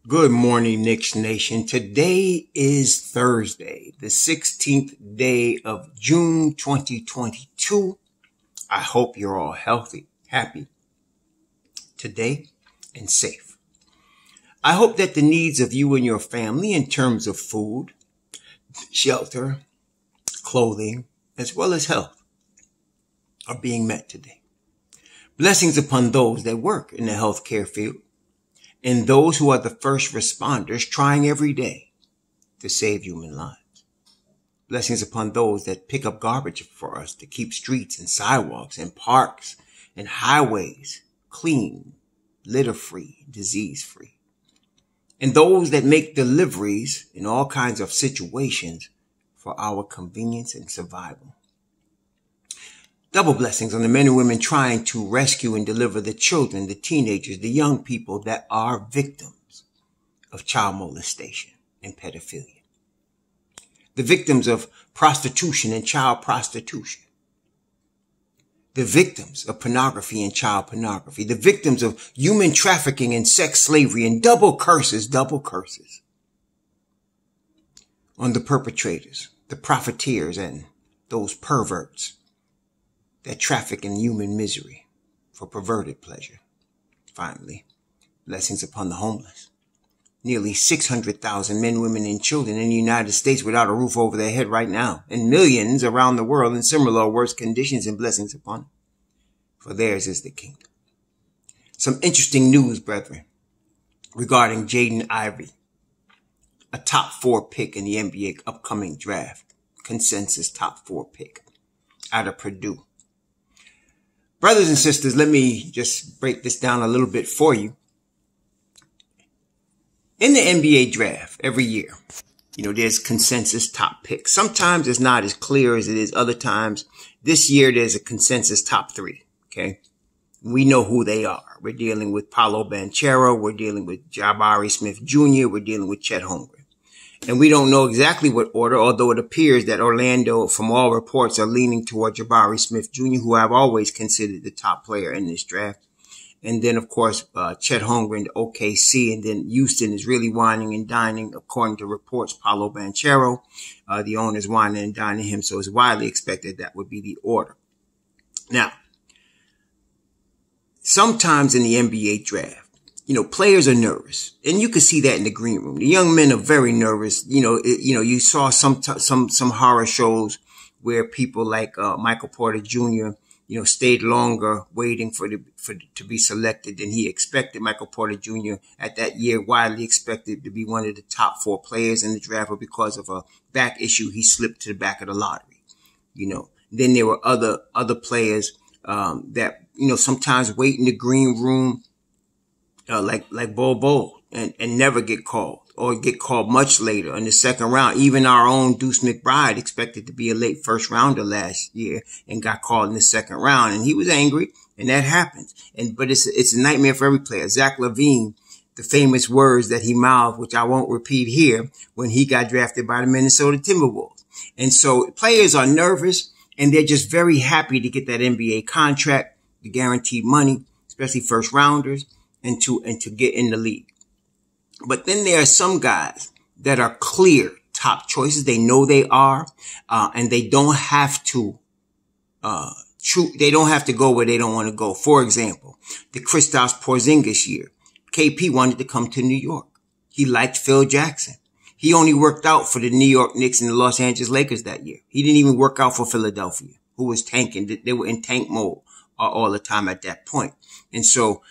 Good morning, KNICKS Nation. Today is Thursday, the 16th day of June 2022. I hope you're all healthy, happy today, and safe. I hope that the needs of you and your family in terms of food, shelter, clothing, as well as health are being met today. Blessings upon those that work in the healthcare field, and those who are the first responders trying every day to save human lives. Blessings upon those that pick up garbage for us to keep streets and sidewalks and parks and highways clean, litter-free, disease-free. And those that make deliveries in all kinds of situations for our convenience and survival. Double blessings on the men and women trying to rescue and deliver the children, the teenagers, the young people that are victims of child molestation and pedophilia. The victims of prostitution and child prostitution. The victims of pornography and child pornography. The victims of human trafficking and sex slavery, and double curses on the perpetrators, the profiteers, and those perverts that traffic in human misery for perverted pleasure. Finally, blessings upon the homeless. Nearly 600,000 men, women, and children in the United States without a roof over their head right now, and millions around the world in similar or worse conditions, and blessings upon them. For theirs is the kingdom. Some interesting news, brethren, regarding Ivey, a top 4 pick in the NBA upcoming draft, consensus top 4 pick out of Purdue. Brothers and sisters, let me just break this down a little bit for you. In the NBA draft every year, there's consensus top picks. Sometimes it's not as clear as it is other times. This year, there's a consensus top 3. Okay. We know who they are. We're dealing with Paolo Banchero. We're dealing with Jabari Smith Jr. We're dealing with Chet Holmgren. And we don't know exactly what order, although it appears that Orlando, from all reports, are leaning toward Jabari Smith Jr., who I've always considered the top player in this draft. And then, of course, Chet Holmgren to OKC. And then Houston is really whining and dining, according to reports, Paolo Banchero. The owner's whining and dining him, so it's widely expected that would be the order. Now, sometimes in the NBA draft, players are nervous, and you can see that in the green room. The young men are very nervous. You saw some horror shows where people like Michael Porter Jr. Stayed longer waiting to be selected than he expected. Michael Porter Jr. at that year widely expected to be one of the top 4 players in the draft, but because of a back issue, he slipped to the back of the lottery. Then there were other players that sometimes wait in the green room. Like Bol and never get called, or get called much later in the second round. Even our own Deuce McBride expected to be a late first rounder last year and got called in the second round, and he was angry, and that happens. But it's a nightmare for every player. Zach LaVine, the famous words that he mouthed, which I won't repeat here, when he got drafted by the Minnesota Timberwolves. And so players are nervous, and they're just very happy to get that NBA contract, the guaranteed money, especially first rounders, and to get in the league. But then there are some guys that are clear top choices. They know they are, and they don't have to, they don't have to go where they don't want to go. For example, the Kristaps Porzingis year. KP wanted to come to New York. He liked Phil Jackson. He only worked out for the New York Knicks and the Los Angeles Lakers that year. He didn't even work out for Philadelphia, who was tanking. They were in tank mode all the time at that point. And so,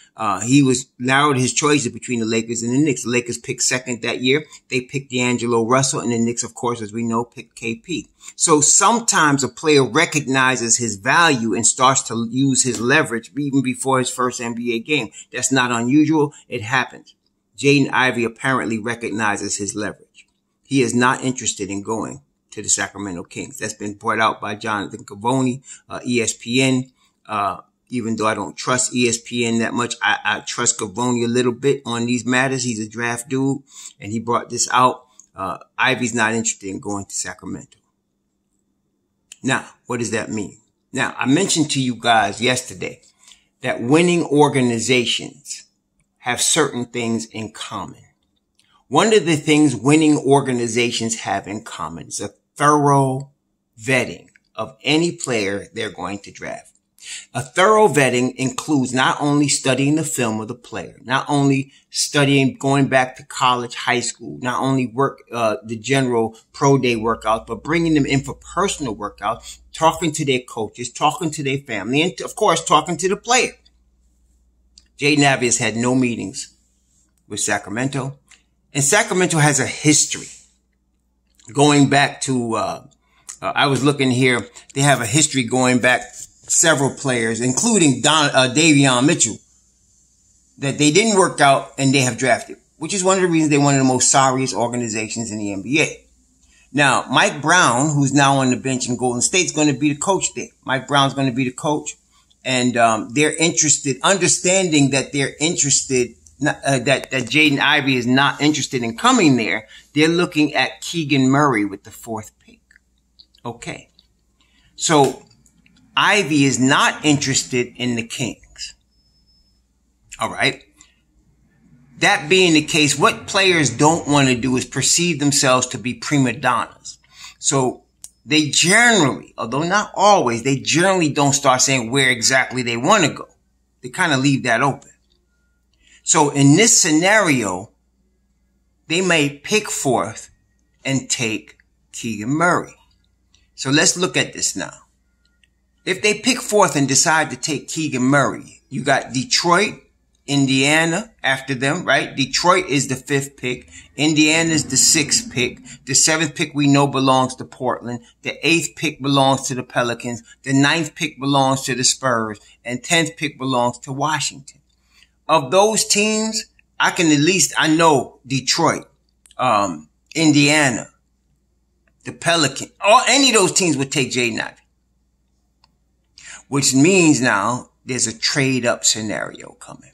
he narrowed his choices between the Lakers and the Knicks. The Lakers picked second that year. They picked D'Angelo Russell, and the Knicks, of course, as we know, picked KP. So sometimes a player recognizes his value and starts to use his leverage even before his first NBA game. That's not unusual. It happens. Jaden Ivey apparently recognizes his leverage. He is not interested in going to the Sacramento Kings. That's been brought out by Jonathan Cavoni, ESPN. Even though I don't trust ESPN that much, I trust Cavoni a little bit on these matters. He's a draft dude, and he brought this out. Ivey's not interested in going to Sacramento. Now, what does that mean? Now, I mentioned to you guys yesterday that winning organizations have certain things in common. One of the things winning organizations have in common is a thorough vetting of any player they're going to draft. A thorough vetting includes not only studying the film of the player, not only studying going back to college, high school, not only the general pro day workouts, but bringing them in for personal workouts, talking to their coaches, talking to their family, and of course, talking to the player. Jaden Ivey has had no meetings with Sacramento, and Sacramento has a history going back to, I was looking here, they have a history going back several players, including Davion Mitchell, that they didn't work out and they have drafted, which is one of the reasons they're one of the most sorriest organizations in the NBA. Now, Mike Brown, who's now on the bench in Golden State, is going to be the coach there. Mike Brown's going to be the coach, and they're interested, understanding that they're interested, that Jaden Ivey is not interested in coming there. They're looking at Keegan Murray with the 4th pick. Okay. So Ivey is not interested in the Kings. All right. That being the case, what players don't want to do is perceive themselves to be prima donnas. So they generally, although not always, they generally don't start saying where exactly they want to go. They kind of leave that open. So in this scenario, they may pick 4th and take Keegan Murray. So let's look at this now. If they pick 4th and decide to take Keegan Murray, you got Detroit, Indiana after them, right? Detroit is the 5th pick. Indiana is the 6th pick. The 7th pick we know belongs to Portland. The 8th pick belongs to the Pelicans. The 9th pick belongs to the Spurs. And 10th pick belongs to Washington. Of those teams, I know Detroit, Indiana, the Pelicans, or any of those teams would take Jaden Ivey. Which means now there's a trade up scenario coming.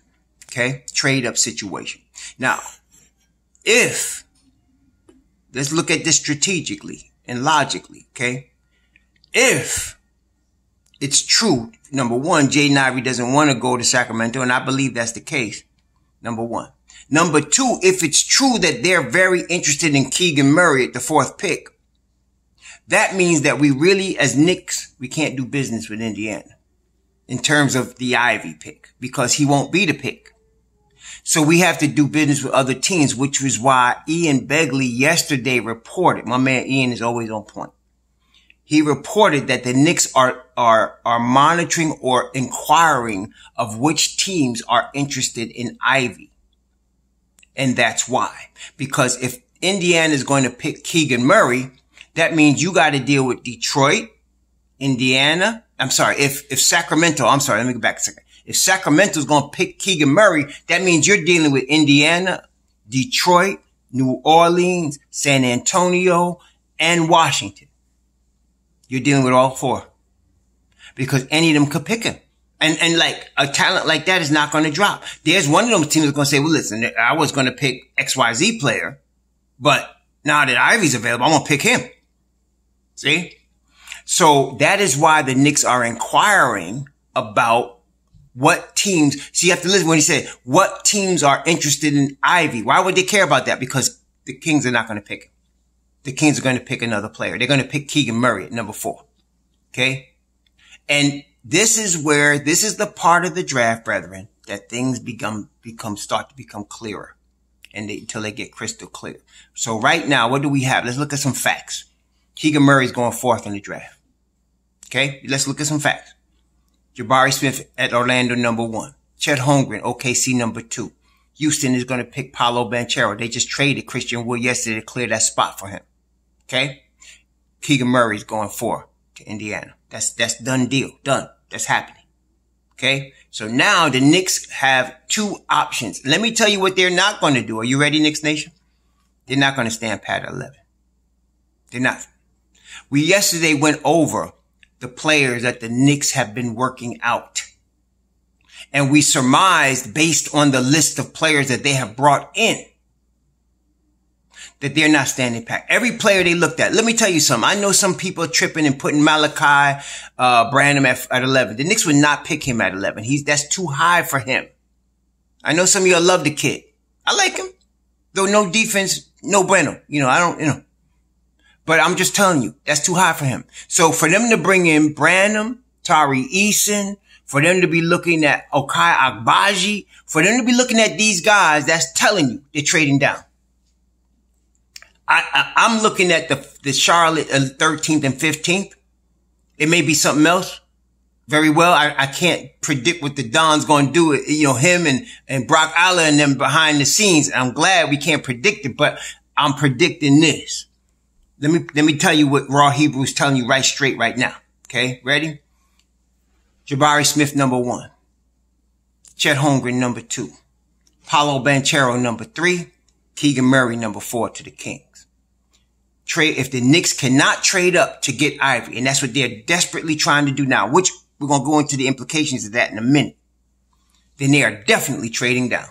Okay. Trade up situation. Now, let's look at this strategically and logically. Okay. If it's true, number one, Jaden Ivey doesn't want to go to Sacramento, and I believe that's the case. Number one. Number two, if it's true that they're very interested in Keegan Murray at the 4th pick, that means that we really, as Knicks, we can't do business with Indiana in terms of the Ivey pick, because he won't be the pick. So we have to do business with other teams, which was why Ian Begley yesterday reported, my man Ian is always on point. He reported that the Knicks are monitoring or inquiring of which teams are interested in Ivey. And that's why. Because if Indiana is going to pick Keegan Murray, that means you got to deal with Detroit, Indiana. If Sacramento, let me go back a second. If Sacramento's going to pick Keegan Murray, that means you're dealing with Indiana, Detroit, New Orleans, San Antonio, and Washington. You're dealing with all 4. Because any of them could pick him. And like a talent like that is not going to drop. There's one of them teams that's going to say, well, listen, I was going to pick XYZ player, but now that Ivey's available, I'm going to pick him. See? So that is why the Knicks are inquiring about what teams. So you have to listen when he said, what teams are interested in Ivey? Why would they care about that? Because the Kings are not going to pick him. The Kings are going to pick another player. They're going to pick Keegan Murray at number 4. Okay? And this is the part of the draft, brethren, that things start to become clearer. Until they get crystal clear. So right now, what do we have? Let's look at some facts. Keegan Murray's going 4th in the draft. Okay? Let's look at some facts. Jabari Smith at Orlando, number 1. Chet Holmgren, OKC, number 2. Houston is going to pick Paolo Banchero. They just traded Christian Wood yesterday to clear that spot for him. Okay? Keegan Murray's going 4 to Indiana. That's done deal. Done. That's happening. Okay? So now the Knicks have 2 options. Let me tell you what they're not going to do. Are you ready, Knicks Nation? They're not going to stand pat at 11. They're not. We yesterday went over the players that the Knicks have been working out. And we surmised, based on the list of players that they have brought in, that they're not standing pat. Every player they looked at. Let me tell you something. I know some people are tripping and putting Malachi Branham at 11. The Knicks would not pick him at 11. That's too high for him. I know some of y'all love the kid. I like him. no defense, no bueno. I don't. But I'm just telling you, that's too high for him. So for them to bring in Branham, Tari Eason, for them to be looking at Okai Agbaji, for them to be looking at these guys, that's telling you they're trading down. I'm looking at the Charlotte 13th and 15th. It may be something else. Very well. I can't predict what the Don's going to do. Him and Brock Aller and them behind the scenes. I'm glad we can't predict it, but I'm predicting this. Let me tell you what Raw Hebrew is telling you right straight right now. Okay. Ready? Jabari Smith, number 1. Chet Holmgren, number 2. Paulo Banchero, number 3. Keegan Murray, number 4 to the Kings. If the Knicks cannot trade up to get Ivey, and that's what they're desperately trying to do now, which we're going to go into the implications of that in a minute, then they are definitely trading down.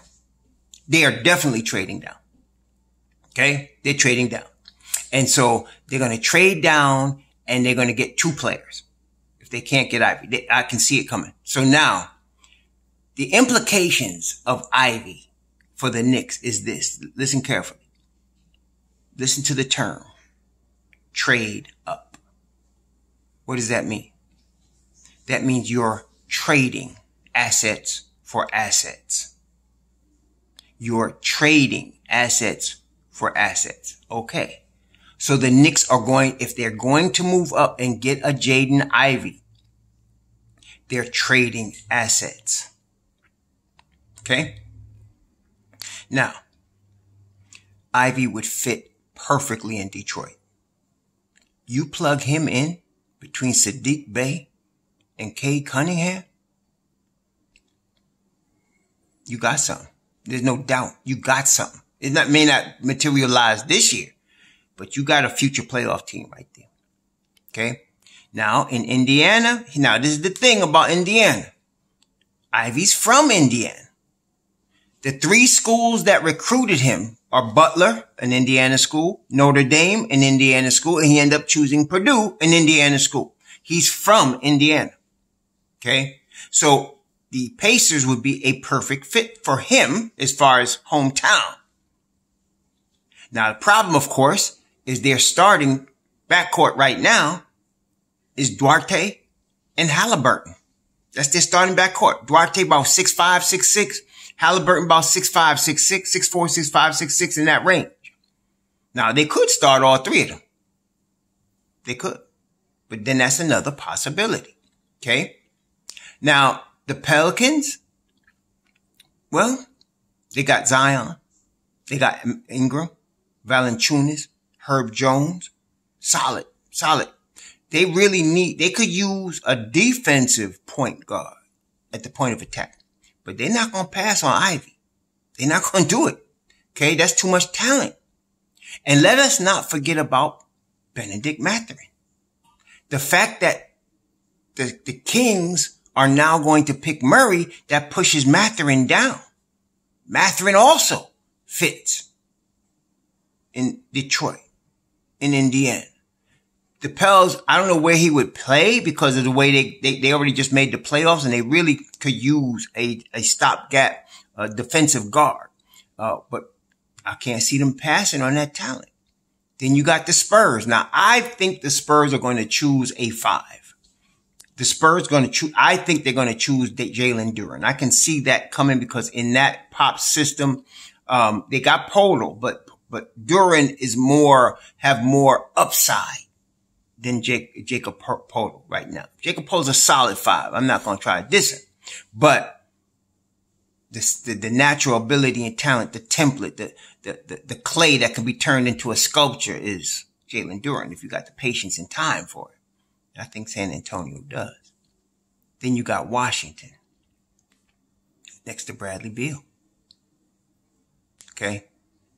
They are definitely trading down. Okay? They're trading down. And so they're going to trade down and they're going to get 2 players. If they can't get Ivey, I can see it coming. So now the implications of Ivey for the Knicks is this. Listen carefully. Listen to the term. Trade up. What does that mean? That means you're trading assets for assets. You're trading assets for assets. Okay. So the Knicks are if they're going to move up and get a Jaden Ivey, they're trading assets. Okay. Now, Ivey would fit perfectly in Detroit. You plug him in between Sadiq Bey and Cade Cunningham, you got something. There's no doubt. You got something. It may not materialize this year, but you got a future playoff team right there. Okay? Now, in Indiana, this is the thing about Indiana. Ivey's from Indiana. The 3 schools that recruited him are Butler, an Indiana school, Notre Dame, an Indiana school, and he ended up choosing Purdue, an Indiana school. He's from Indiana. Okay? So the Pacers would be a perfect fit for him as far as hometown. Now, the problem, of course, is their starting backcourt right now is Duarte and Halliburton. That's their starting backcourt. Duarte about 6'5", 6'6". Halliburton about 6'5", 6'6", 6'4", 6'5", 6'6", in that range. Now, they could start all 3 of them. They could. But then that's another possibility. Okay? Now, the Pelicans, well, they got Zion. They got Ingram, Valanciunas, Herb Jones. Solid. They could use a defensive point guard at the point of attack. But they're not going to pass on Ivey. They're not going to do it. Okay? That's too much talent. And let us not forget about Benedict Mathurin. The fact that the Kings are now going to pick Murray, that pushes Mathurin down. Mathurin also fits in Detroit, in Indiana. The Pels, I don't know where he would play because of the way they already just made the playoffs, and they really could use a stopgap defensive guard. But I can't see them passing on that talent. Then you got the Spurs. Now, I think the Spurs are going to choose a 5. The Spurs I think they're going to choose Jalen Duren. I can see that coming because in that pop system, they got Polo, but Duren have more upside than Jacob Polo right now. Jacob Polo's a solid 5. I'm not going to try to diss him, but the natural ability and talent, the template, the clay that can be turned into a sculpture is Jalen Duren if you got the patience and time for it. I think San Antonio does. Then you got Washington next to Bradley Beal. Okay.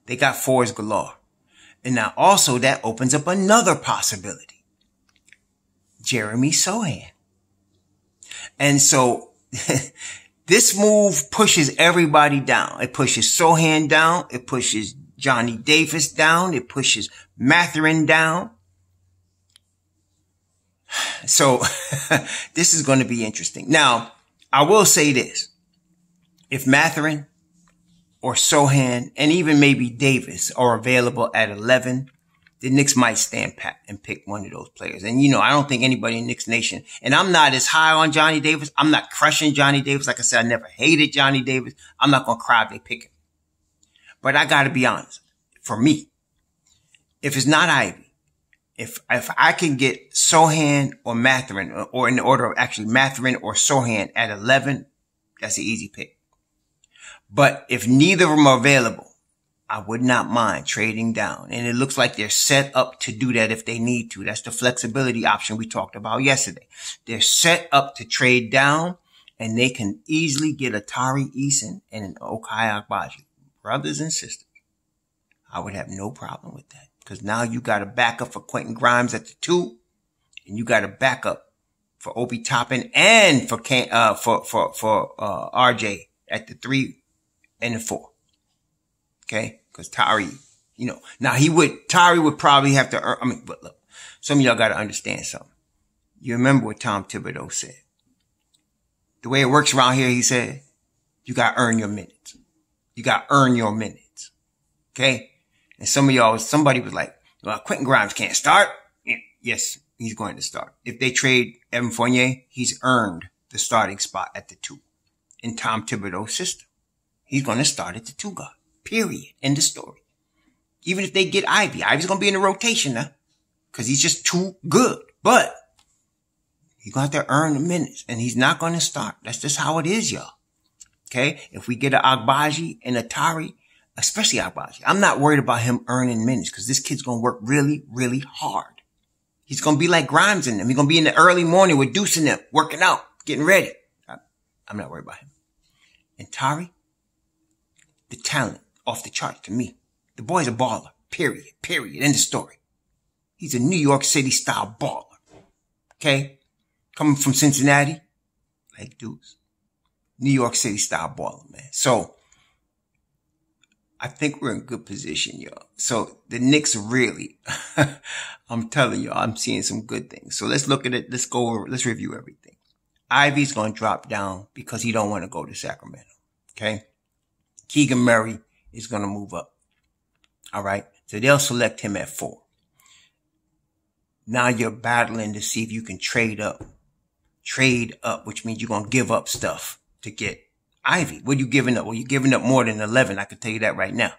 They got 4s galore. And now also that opens up another possibility. Jeremy Sohan. And so this move pushes everybody down. It pushes Sohan down. It pushes Johnny Davis down. It pushes Mathurin down. So this is going to be interesting. Now, I will say this. If Mathurin or Sohan, and even maybe Davis are available at 11, the Knicks might stand pat and pick one of those players. And, I don't think anybody in Knicks Nation, and I'm not as high on Johnny Davis. I'm not crushing Johnny Davis. Like I said, I never hated Johnny Davis. I'm not going to cry if they pick him. But I got to be honest. For me, if it's not Ivey, if I can get Sohan or Mathurin, or in the order of actually Mathurin or Sohan at 11, that's an easy pick. But if neither of them are available, I would not mind trading down. And it looks like they're set up to do that if they need to. That's the flexibility option we talked about yesterday. They're set up to trade down, and they can easily get a Tari Eason and an Ochai Agbaji. Brothers and sisters, I would have no problem with that. Because now you got a backup for Quentin Grimes at the 2, and you got a backup for Obi Toppin and for RJ at the 3 and the 4. Okay? Because Tari, now Tari would probably have to earn, but look, some of y'all got to understand something. You remember what Tom Thibodeau said. The way it works around here, he said, you got to earn your minutes. You got to earn your minutes. Okay? And somebody was like, well, Quentin Grimes can't start. Yes, he's going to start. If they trade Evan Fournier, he's earned the starting spot at the 2 in Tom Thibodeau's system. He's going to start at the 2 guard. Period. End of story. Even if they get Ivey. Ivey's going to be in the rotation now because he's just too good. But he's going to have to earn the minutes, and he's not going to start. That's just how it is, y'all. Okay? If we get an Agbaji and a Tari, especially Agbaji, I'm not worried about him earning minutes because this kid's going to work really, really hard. He's going to be like Grimes in them. He's going to be in the early morning with Deuce in them, working out, getting ready. I'm not worried about him. And Tari, the talent off the chart to me. The boy's a baller. Period. End of story. He's a New York City style baller. Okay? Coming from Cincinnati, like Deuce. New York City style baller, man. So, I think we're in good position, y'all. So, the Knicks really, I'm telling y'all, I'm seeing some good things. So, let's look at it. Let's review everything. Ivey's going to drop down because he don't want to go to Sacramento. Okay? Keegan Murray is going to move up. All right. So they'll select him at 4. Now you're battling to see if you can trade up. Trade up, which means you're going to give up stuff to get Ivey. What are you giving up? Well, you're giving up more than 11. I can tell you that right now.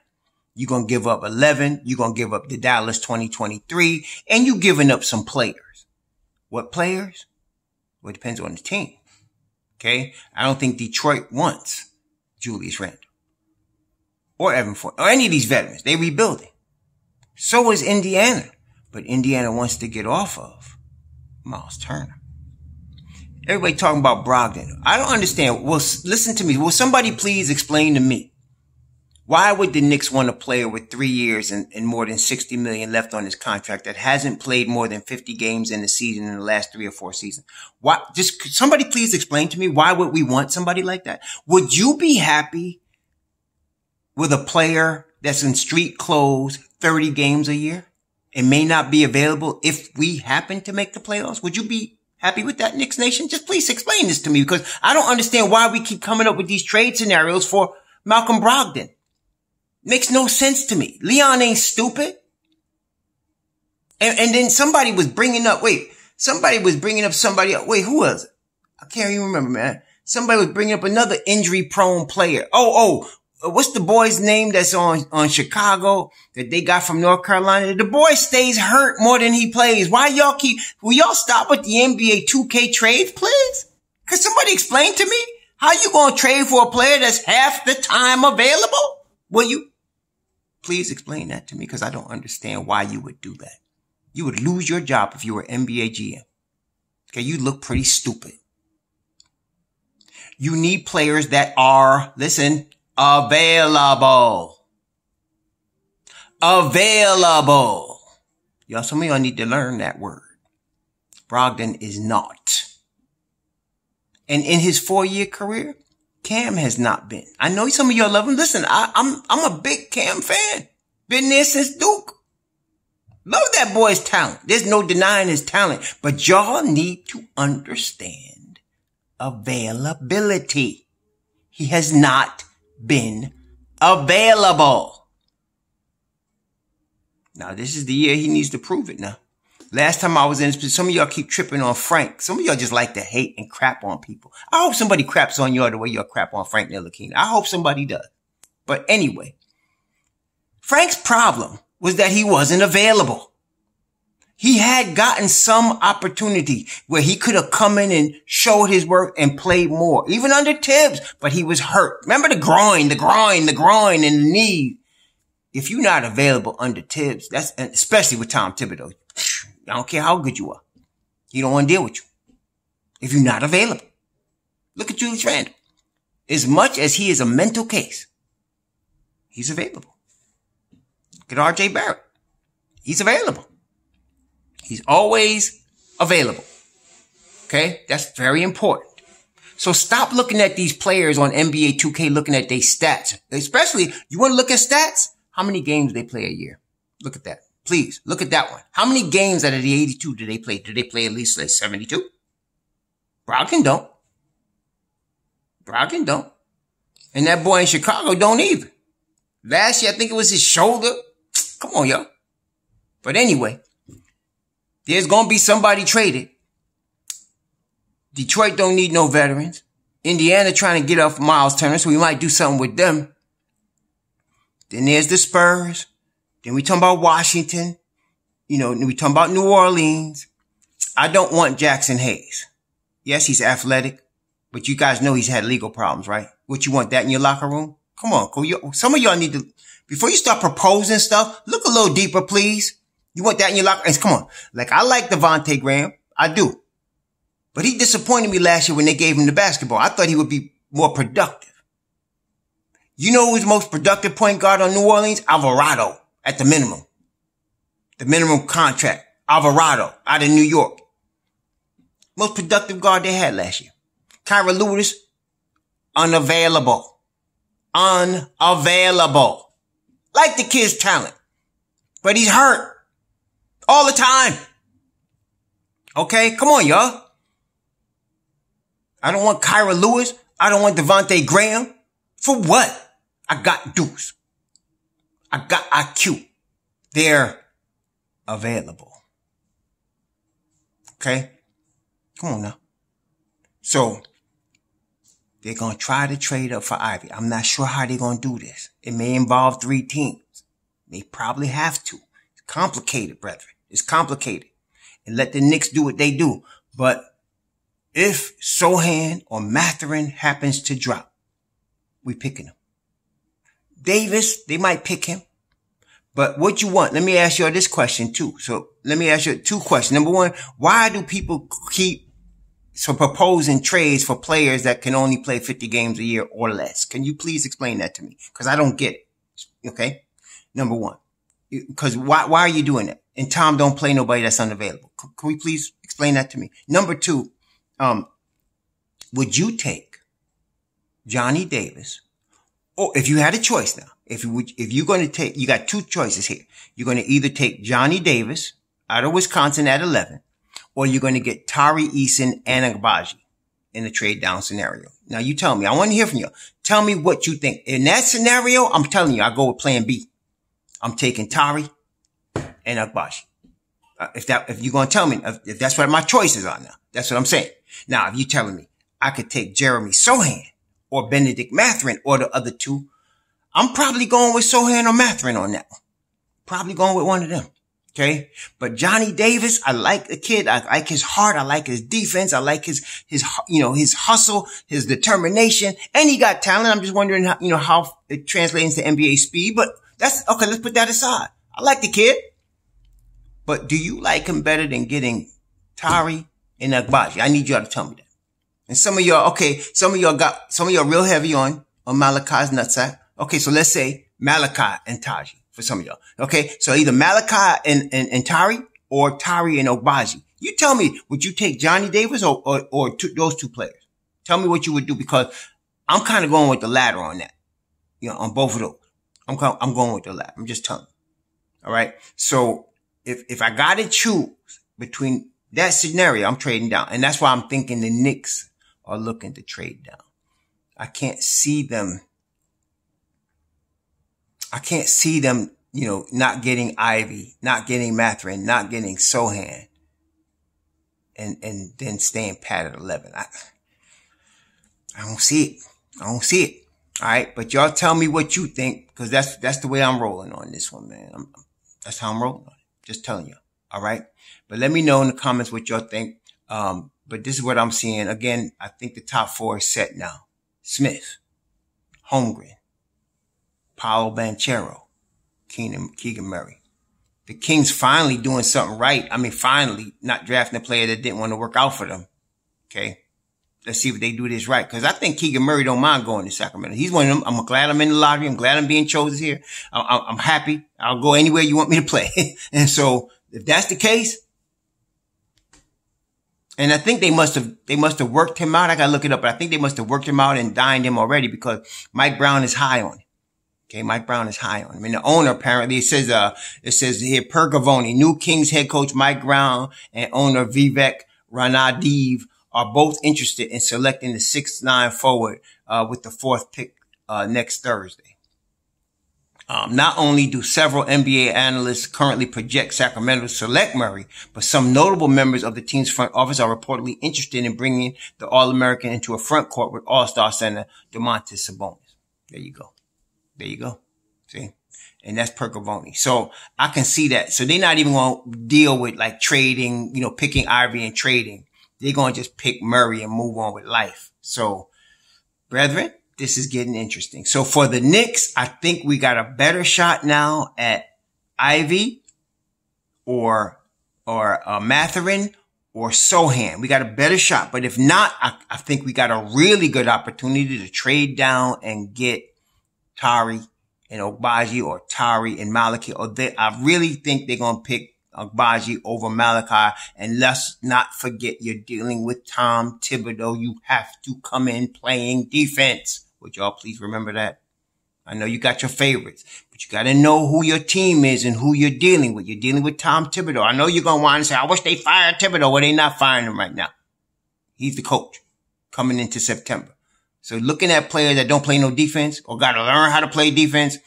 You're going to give up 11. You're going to give up the Dallas 2023, and you're giving up some players. What players? Well, it depends on the team. Okay. I don't think Detroit wants Julius Randle or Evan Fournier or any of these veterans. They rebuilding. So is Indiana. But Indiana wants to get off of Miles Turner. Everybody talking about Brogdon. I don't understand. Well, listen to me. Will somebody please explain to me why would the Knicks want a player with 3 years and more than $60 million left on his contract that hasn't played more than 50 games in the season in the last 3 or 4 seasons? Why? Just somebody please explain to me, why would we want somebody like that? Would you be happy with a player that's in street clothes 30 games a year and may not be available if we happen to make the playoffs? Would you be happy with that, Knicks Nation? Just please explain this to me, because I don't understand why we keep coming up with these trade scenarios for Malcolm Brogdon. Makes no sense to me. Leon ain't stupid. And then somebody was bringing up somebody, who was it? I can't even remember, man. Somebody was bringing up another injury prone player. What's the boy's name that's on Chicago that they got from North Carolina? The boy stays hurt more than he plays. Will y'all stop with the NBA 2K trades, please? Could somebody explain to me how you gonna trade for a player that's half the time available? Will you please explain that to me? Because I don't understand why you would do that. You would lose your job if you were NBA GM. Okay, you look pretty stupid. You need players that are, listen, available. Y'all, some of y'all need to learn that word. Brogdon is not. And in his 4-year career, Cam has not been. I know some of y'all love him. Listen, I'm a big Cam fan. Been there since Duke. Love that boy's talent. There's no denying his talent. But y'all need to understand availability. He has not been available. Now, this is the year he needs to prove it now. Last time I was in this, some of y'all keep tripping on Frank. Some of y'all just like to hate and crap on people. I hope somebody craps on y'all the way y'all crap on Frank Ntilikina. I hope somebody does. But anyway, Frank's problem was that he wasn't available. He had gotten some opportunity where he could have come in and showed his work and played more, even under Tibbs, but he was hurt. Remember the groin and the knee. If you're not available under Tibbs, that's, especially with Tom Thibodeau, I don't care how good you are. He don't want to deal with you if you're not available. Look at Julius Randle. As much as he is a mental case, he's available. Look at R.J. Barrett. He's available. He's always available. Okay? That's very important. So stop looking at these players on NBA 2K looking at their stats. Especially, you want to look at stats? How many games they play a year? Look at that. Please, look at that one. How many games out of the 82 do they play? Do they play at least like 72? Brogdon don't. Brogdon don't. And that boy in Chicago don't either. Last year, I think it was his shoulder. Come on, y'all. But anyway, there's going to be somebody traded. Detroit don't need no veterans. Indiana trying to get off Miles Turner, so we might do something with them. Then there's the Spurs. Then we talking about Washington. You know, we talking about New Orleans. I don't want Jackson Hayes. Yes, he's athletic, but you guys know he's had legal problems, right? What, you want that in your locker room? Come on, some of y'all need to, before you start proposing stuff, look a little deeper, please. You want that in your locker room? Come on. Like, I like Devontae Graham. I do. But he disappointed me last year when they gave him the basketball. I thought he would be more productive. You know who's the most productive point guard on New Orleans? Alvarado. At the minimum. The minimum contract. Alvarado out of New York. Most productive guard they had last year. Kyra Lewis, unavailable. Unavailable. Like the kid's talent. But he's hurt. All the time. Okay? Come on, y'all. I don't want Kyra Lewis. I don't want Devontae Graham. For what? I got Deuce. I got IQ. They're available. Okay? Come on now. So, they're going to try to trade up for Ivey. I'm not sure how they're going to do this. It may involve 3 teams. They probably have to. It's complicated, brethren. It's complicated. And let the Knicks do what they do. But if Sohan or Mathurin happens to drop, we picking them. Davis, they might pick him. But what you want? Let me ask you this question too. So let me ask you 2 questions. Number 1, why do people keep proposing trades for players that can only play 50 games a year or less? Can you please explain that to me? Because I don't get it. Okay. Number 1, because why are you doing that? And Tom don't play nobody that's unavailable. Can we please explain that to me? Number 2, would you take Johnny Davis? Or if you had a choice now, if you're going to take, you got 2 choices here. You're going to either take Johnny Davis out of Wisconsin at 11, or you're going to get Tari Eason and Agbaji in a trade down scenario. Now you tell me, I want to hear from you. Tell me what you think. In that scenario, I'm telling you, I go with plan B. I'm taking Tari and Agbaji. If you're going to tell me, if that's what my choices are now, that's what I'm saying. Now, if you're telling me I could take Jeremy Sohan or Benedict Mathurin or the other 2, I'm probably going with Sohan or Mathurin on that one. Probably going with one of them. Okay. But Johnny Davis, I like the kid. I like his heart. I like his defense. I like his hustle, his determination, and he got talent. I'm just wondering how it translates into NBA speed, but that's okay. Let's put that aside. I like the kid, but do you like him better than getting Tari and Agbaji? I need y'all to tell me that. And some of y'all real heavy on Malachi's nutsack. Okay. So let's say Malachi and Taji. For some of y'all. Okay. So either Malachi and Tari or Tari and Agbaji. You tell me, would you take Johnny Davis or those 2 players? Tell me what you would do, because I'm kind of going with the latter on that. On both of those. I'm going with the latter. I'm just telling you. All right. So if I got to choose between that scenario, I'm trading down. And that's why I'm thinking the Knicks are looking to trade down. I can't see them I can't see them, not getting Ivey, not getting Mathurin, not getting Sohan, and then staying pat at 11. I don't see it. I don't see it. All right. But y'all tell me what you think, because that's the way I'm rolling on this one, man. That's how I'm rolling on it. Just telling you. All right. But let me know in the comments what y'all think. But this is what I'm seeing. Again, I think the top 4 is set now. Smith, Holmgren, Paolo Banchero, Keegan Murray. The Kings finally doing something right. I mean, finally not drafting a player that didn't want to work out for them. Okay. Let's see if they do this right. Because I think Keegan Murray don't mind going to Sacramento. He's one of them. I'm glad I'm in the lottery. I'm glad I'm being chosen here. I'm happy. I'll go anywhere you want me to play. And so if that's the case, and I think they must have worked him out. I got to look it up, but I think they must have worked him out and dined him already, because Mike Brown is high on him. Okay. Mike Brown is high on him. And the owner, apparently, it says here, Per Gavoni, new Kings head coach Mike Brown and owner Vivek Ranadive are both interested in selecting the 6'9" forward, with the 4th pick, next Thursday. Not only do several NBA analysts currently project Sacramento to select Murray, but some notable members of the team's front office are reportedly interested in bringing the All-American into a front court with All-Star center Domantas Sabonis. There you go. There you go. See? And that's Per Gavoni. So I can see that. So they're not even going to deal with like trading, picking Ivey and trading. They're going to just pick Murray and move on with life. So, brethren, this is getting interesting. So for the Knicks, I think we got a better shot now at Ivey or Mathurin or Sohan. We got a better shot. But if not, I think we got a really good opportunity to trade down and get Tari and Agbaji, or Tari and Malachi. I really think they're going to pick Agbaji over Malachi. And let's not forget, you're dealing with Tom Thibodeau. You have to come in playing defense. Would y'all please remember that? I know you got your favorites, but you got to know who your team is and who you're dealing with. You're dealing with Tom Thibodeau. I know you're going to want to say, I wish they fired Thibodeau. Well, they're not firing him right now. He's the coach coming into September. So looking at players that don't play no defense or got to learn how to play defense,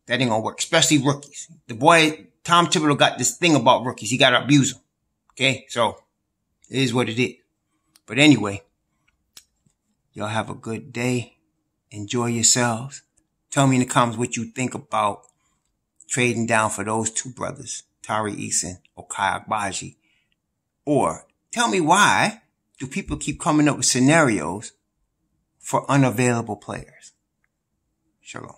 that ain't going to work, especially rookies. The boy, Tom Thibodeau, got this thing about rookies. He got to abuse them. Okay. So it is what it is. But anyway, y'all have a good day. Enjoy yourselves. Tell me in the comments what you think about trading down for those 2 brothers, Tari Eason or Kai Agbaji. Or tell me, why do people keep coming up with scenarios for unavailable players? Shalom.